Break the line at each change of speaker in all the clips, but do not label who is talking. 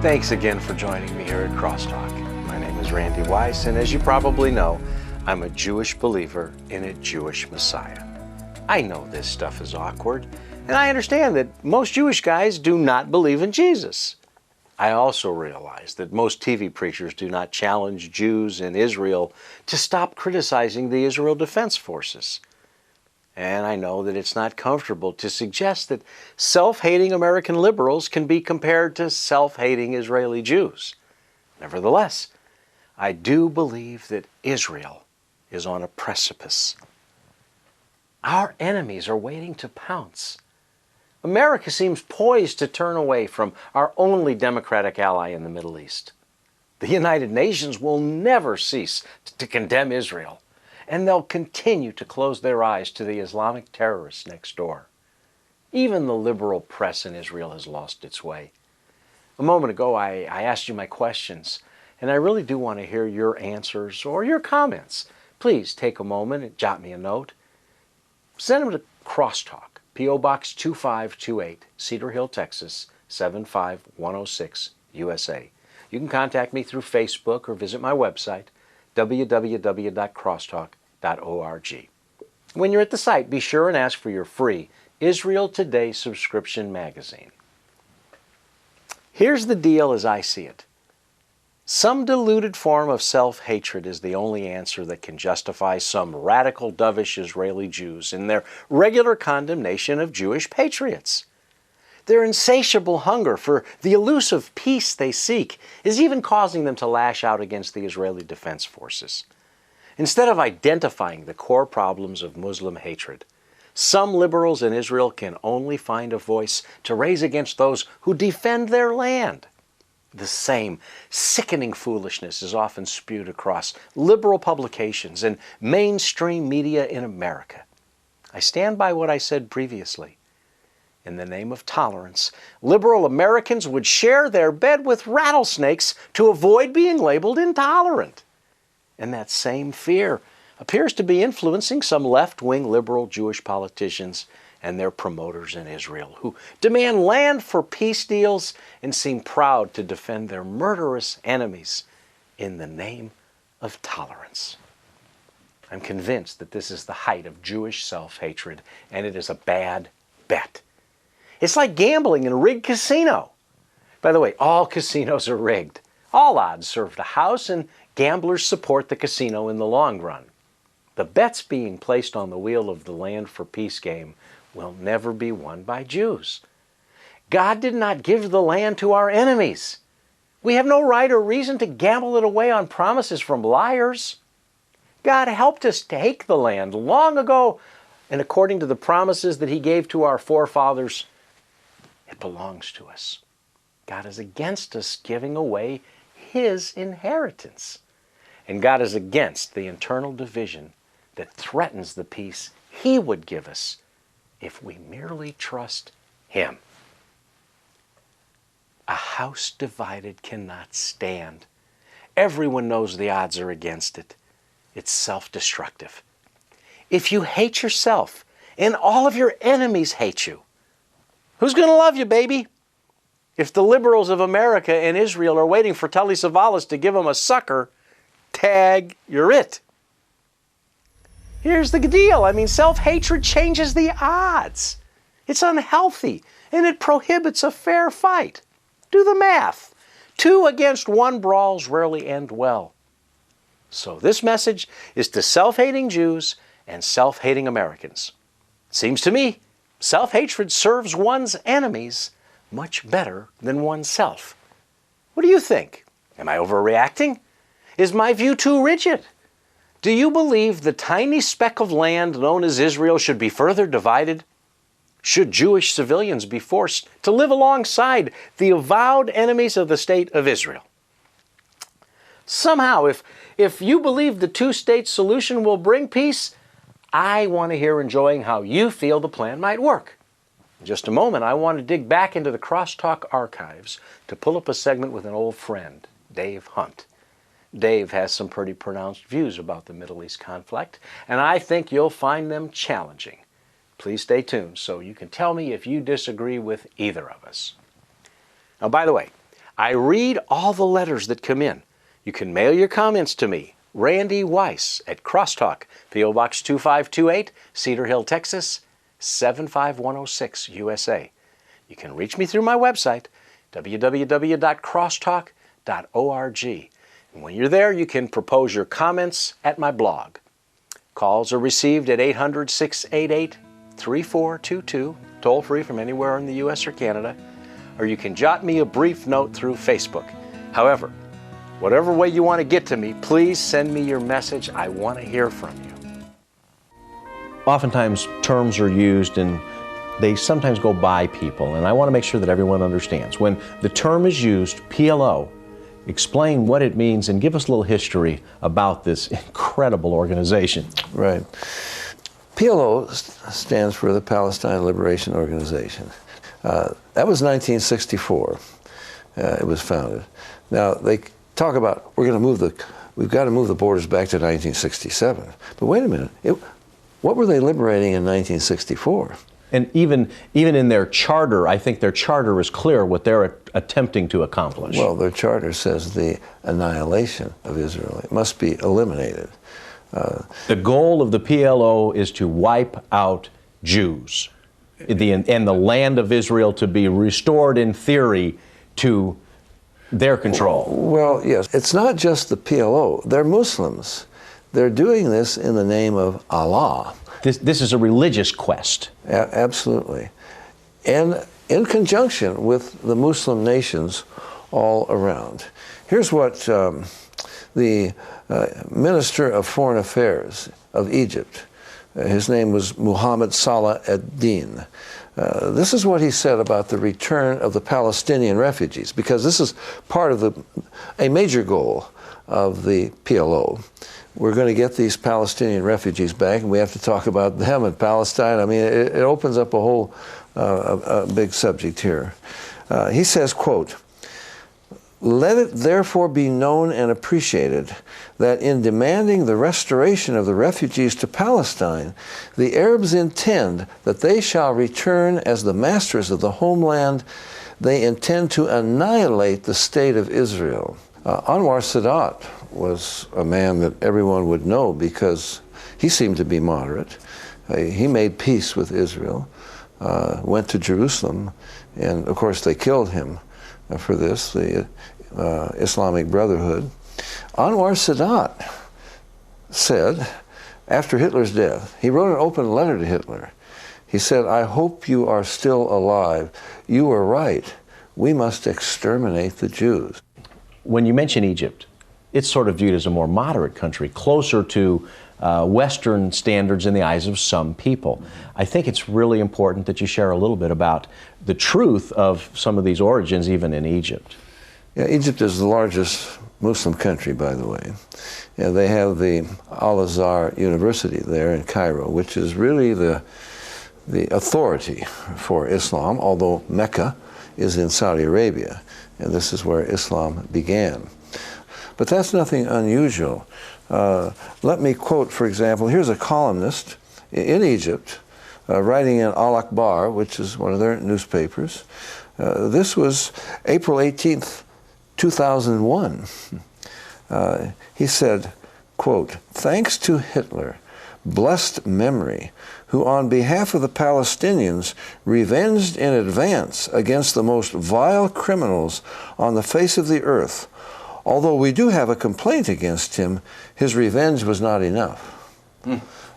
Thanks again for joining me here at CrossTalk. My name is Randy Weiss, and as you probably know, I'm a Jewish believer in a Jewish Messiah. I know this stuff is awkward, and I understand that most Jewish guys do not believe in Jesus. I also realize that most TV preachers do not challenge Jews in Israel to stop criticizing the Israel Defense Forces. And I know that it's not comfortable to suggest that self-hating American liberals can be compared to self-hating Israeli Jews. Nevertheless, I do believe that Israel is on a precipice. Our enemies are waiting to pounce. America seems poised to turn away from our only democratic ally in the Middle East. The United Nations will never cease to condemn Israel, and they'll continue to close their eyes to the Islamic terrorists next door. Even the liberal press in Israel has lost its way. A moment ago, I asked you my questions, and I really do want to hear your answers or your comments. Please take a moment and jot me a note. Send them to CrossTalk, P.O. Box 2528, Cedar Hill, Texas, 75106, USA. You can contact me through Facebook or visit my website, www.crosstalk.org. When you're at the site, be sure and ask for your free Israel Today subscription magazine. Here's the deal as I see it. Some diluted form of self-hatred is the only answer that can justify some radical dovish Israeli Jews in their regular condemnation of Jewish patriots. Their insatiable hunger for the elusive peace they seek is even causing them to lash out against the Israeli Defense Forces. Instead of identifying the core problems of Muslim hatred, some liberals in Israel can only find a voice to raise against those who defend their land. The same sickening foolishness is often spewed across liberal publications and mainstream media in America. I stand by what I said previously. In the name of tolerance, liberal Americans would share their bed with rattlesnakes to avoid being labeled intolerant. And that same fear appears to be influencing some left-wing liberal Jewish politicians and their promoters in Israel, who demand land for peace deals and seem proud to defend their murderous enemies in the name of tolerance. I'm convinced that this is the height of Jewish self-hatred, and it is a bad bet. It's like gambling in a rigged casino. By the way, all casinos are rigged. All odds serve the house, and gamblers support the casino in the long run. The bets being placed on the wheel of the land for peace game will never be won by Jews. God did not give the land to our enemies. We have no right or reason to gamble it away on promises from liars. God helped us take the land long ago, and according to the promises that He gave to our forefathers, it belongs to us. God is against us giving away His inheritance. And God is against the internal division that threatens the peace He would give us if we merely trust Him. A house divided cannot stand. Everyone knows the odds are against it. It's self-destructive. If you hate yourself and all of your enemies hate you, who's going to love you, baby? If the liberals of America and Israel are waiting for Telly Savalas to give them a sucker, tag, you're it. Here's the deal. Self-hatred changes the odds. It's unhealthy, and it prohibits a fair fight. Do the math. 2 against 1 brawls rarely end well. So this message is to self-hating Jews and self-hating Americans. Seems to me, self-hatred serves one's enemies much better than oneself. What do you think? Am I overreacting? Is my view too rigid? Do you believe the tiny speck of land known as Israel should be further divided? Should Jewish civilians be forced to live alongside the avowed enemies of the state of Israel? Somehow, if you believe the two-state solution will bring peace, I want to hear enjoying how you feel the plan might work. In just a moment, I want to dig back into the CrossTalk archives to pull up a segment with an old friend, Dave Hunt. Dave has some pretty pronounced views about the Middle East conflict, and I think you'll find them challenging. Please stay tuned so you can tell me if you disagree with either of us. Now, by the way, I read all the letters that come in. You can mail your comments to me, Randy Weiss at CrossTalk, P.O. Box 2528, Cedar Hill, Texas, 75106, USA. You can reach me through my website, www.crosstalk.org. And when you're there, you can propose your comments at my blog. Calls are received at 800-688-3422, toll-free from anywhere in the U.S. or Canada, or you can jot me a brief note through Facebook. However, whatever way you want to get to me, please send me your message. I want to hear from you. Oftentimes, terms are used and they sometimes go by people, and I want to make sure that everyone understands. When the term is used, PLO, explain what it means and give us a little history about this incredible organization.
Right. PLO stands for the Palestine Liberation Organization. That was 1964. It was founded. Now they talk about we've got to move the borders back to 1967. But wait a minute, what were they liberating in 1964?
And even in their charter, I think their charter is clear what they're attempting to accomplish.
Well, their charter says the annihilation of Israel. It must be eliminated.
The goal of the PLO is to wipe out Jews and the land of Israel to be restored in theory to their control.
Well, yes. It's not just the PLO. They're Muslims. They're doing this in the name of Allah.
This is a religious quest.
Absolutely. And in conjunction with the Muslim nations all around. Here's what the Minister of Foreign Affairs of Egypt, his name was Muhammad Salah ad-Din. This is what he said about the return of the Palestinian refugees, because this is part of a major goal of the PLO. We're going to get these Palestinian refugees back, and we have to talk about them in Palestine. I mean, it opens up a whole a big subject here. He says, quote, "Let it therefore be known and appreciated that in demanding the restoration of the refugees to Palestine, the Arabs intend that they shall return as the masters of the homeland. They intend to annihilate the state of Israel." Anwar Sadat was a man that everyone would know because he seemed to be moderate. He made peace with Israel, went to Jerusalem, and of course they killed him for this, the Islamic Brotherhood. Anwar Sadat said, after Hitler's death, he wrote an open letter to Hitler. He said, "I hope you are still alive. You were right. We must exterminate the Jews."
When you mention Egypt, it's sort of viewed as a more moderate country, closer to Western standards in the eyes of some people. I think it's really important that you share a little bit about the truth of some of these origins, even in Egypt.
Yeah, Egypt is the largest Muslim country, by the way. Yeah, they have the Al-Azhar University there in Cairo, which is really the authority for Islam, although Mecca is in Saudi Arabia, and this is where Islam began. But that's nothing unusual. Let me quote, for example, here's a columnist in Egypt writing in Al-Akhbar, which is one of their newspapers. This was April 18th, 2001. He said, quote, "Thanks to Hitler, blessed memory, who on behalf of the Palestinians revenged in advance against the most vile criminals on the face of the earth. Although we do have a complaint against him, his revenge was not enough."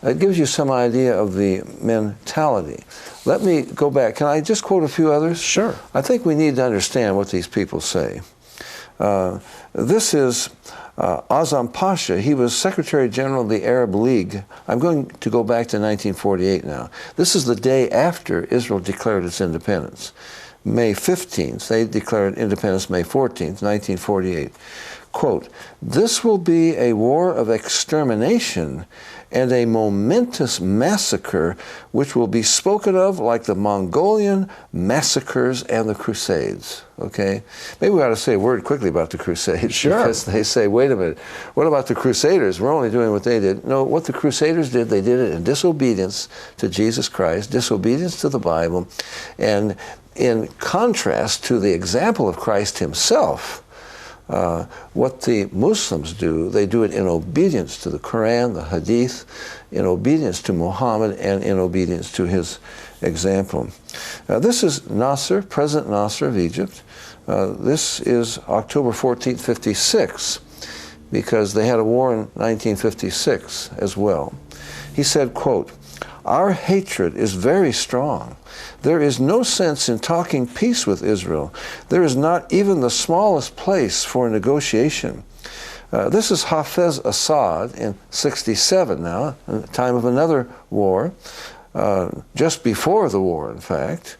That gives you some idea of the mentality. Let me go back. Can I just quote a few others?
Sure.
I think we need to understand what these people say. This is Azam Pasha. He was Secretary General of the Arab League. I'm going to go back to 1948 now. This is the day after Israel declared its independence. May 15th. They declared independence May 14th, 1948. quote, "This will be a war of extermination and a momentous massacre which will be spoken of like the Mongolian massacres and the Crusades." Okay? Maybe we ought to say a word quickly about the Crusades.
Sure.
Because they say, wait a minute, what about the Crusaders? We're only doing what they did. No, what the Crusaders did, they did it in disobedience to Jesus Christ, disobedience to the Bible, and in contrast to the example of Christ himself. What the Muslims do, they do it in obedience to the Quran, the Hadith, in obedience to Muhammad, and in obedience to his example. This is Nasser, President Nasser of Egypt. This is October 14th, 56, because they had a war in 1956 as well. He said, quote, "Our hatred is very strong. There is no sense in talking peace with Israel. There is not even the smallest place for negotiation." This is Hafez Assad in 67 now, in the time of another war, just before the war, in fact.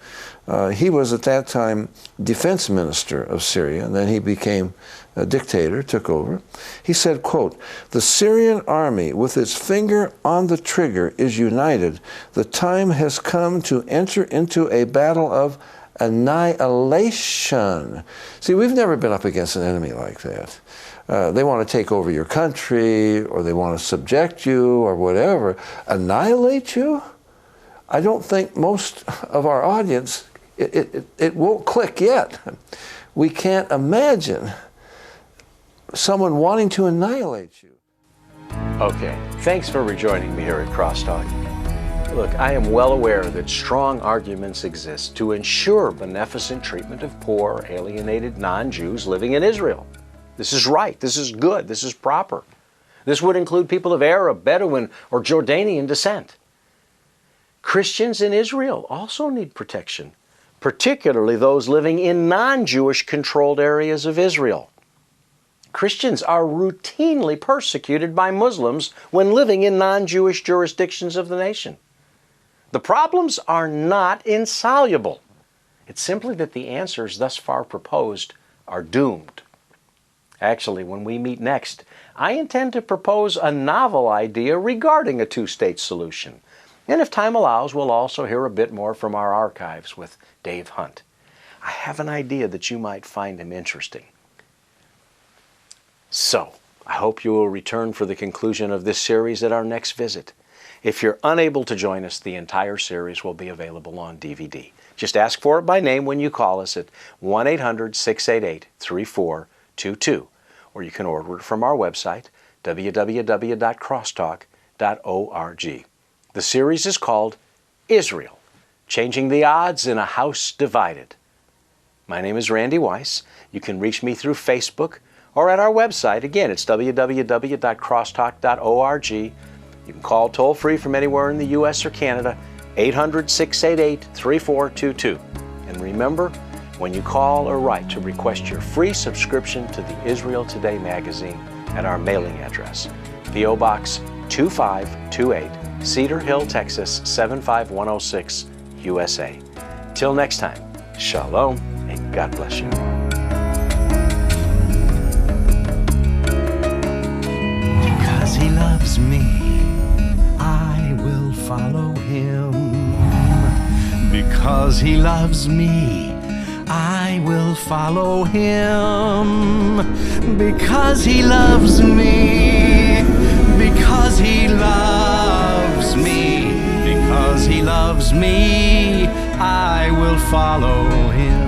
He was at that time defense minister of Syria, and then he became a dictator, took over. He said, quote, "The Syrian army with its finger on the trigger is united. The time has come to enter into a battle of annihilation." See, we've never been up against an enemy like that. They want to take over your country, or they want to subject you, or whatever. Annihilate you? I don't think most of our audience, it won't click yet. We can't imagine someone wanting to annihilate you.
Okay, thanks for rejoining me here at CrossTalk. Look, I am well aware that strong arguments exist to ensure beneficent treatment of poor, alienated non-Jews living in Israel. This is right, this is good, this is proper. This would include people of Arab, Bedouin, or Jordanian descent. Christians in Israel also need protection, particularly those living in non-Jewish controlled areas of Israel. Christians are routinely persecuted by Muslims when living in non-Jewish jurisdictions of the nation. The problems are not insoluble. It's simply that the answers thus far proposed are doomed. Actually, when we meet next, I intend to propose a novel idea regarding a two-state solution. And if time allows, we'll also hear a bit more from our archives with Dave Hunt. I have an idea that you might find him interesting. So, I hope you will return for the conclusion of this series at our next visit. If you're unable to join us, the entire series will be available on DVD. Just ask for it by name when you call us at 1-800-688-3422, or you can order it from our website, www.crosstalk.org. The series is called Israel, Changing the Odds in a House Divided. My name is Randy Weiss. You can reach me through Facebook or at our website. Again, it's www.crosstalk.org. You can call toll-free from anywhere in the U.S. or Canada, 800-688-3422. And remember, when you call or write, to request your free subscription to the Israel Today magazine at our mailing address, P.O. Box 2528, Cedar Hill, Texas 75106, USA. Till next time, Shalom and God bless you.
Because he loves me, I will follow him. Because he loves me, I will follow him. Because he loves me, because he loves me, because he loves me, I will follow him.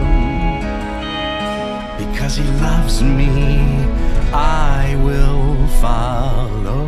Because he loves me, I will follow